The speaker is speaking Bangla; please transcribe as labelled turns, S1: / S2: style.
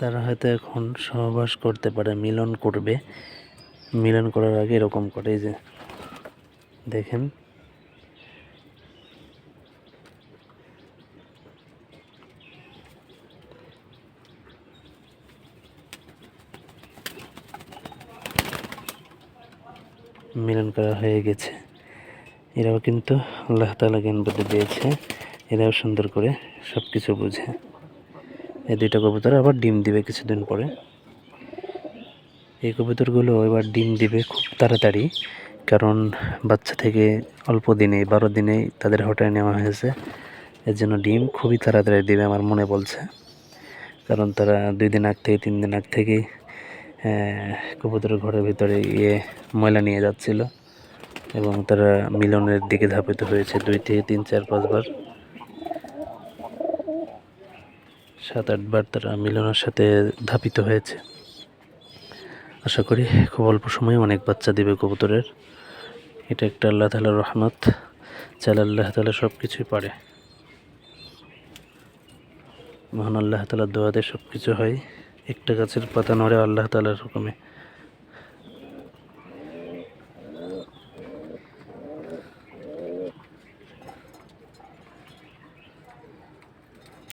S1: তারা হয়তো এখন সহবাস করতে পারে, মিলন করবে। মিলন করার আগে এরকম করে, এই যে দেখেন মিলন করা হয়ে গেছে। এরাও কিন্তু আল্লাহ তাআলা জ্ঞান বুদ্ধি দিয়েছে, এরাও সুন্দর করে সব কিছু বুঝে। এই দুইটা কবুতর আবার ডিম দিবে কিছুদিন পরে। এই কবুতরগুলো এবার ডিম দিবে খুব তাড়াতাড়ি, কারণ বাচ্চা থেকে অল্প দিনে 12 দিনেই তাদের হটায় নেওয়া হয়েছে। এর জন্য ডিম খুবই তাড়াতাড়ি দিবে আমার মনে বলছে, কারণ তারা 2 দিন আগ থেকে 3 দিন আগ থেকেই কবুতরের ঘরের ভিতরে ময়লা নিয়ে যাচ্ছিল এবং তারা মিলনের দিকে ধাবিত হয়েছে 2 থেকে 3 4 5 বার, 7-8 বার তারা মিলনের সাথে ধাবিত হয়েছে। আশা করি খুব অল্প সময়ে অনেক বাচ্চা দিবে কবুতরের। এটা একটা আল্লাহ তাআলার রহমত, চাইলে আল্লাহ তাআলা সব কিছুই পারে। মহান আল্লাহ তাআলার দোয়াতে সব কিছু হয়। একটা গাছের পাতা নড়ে আল্লাহ তাআলার হুকুমে।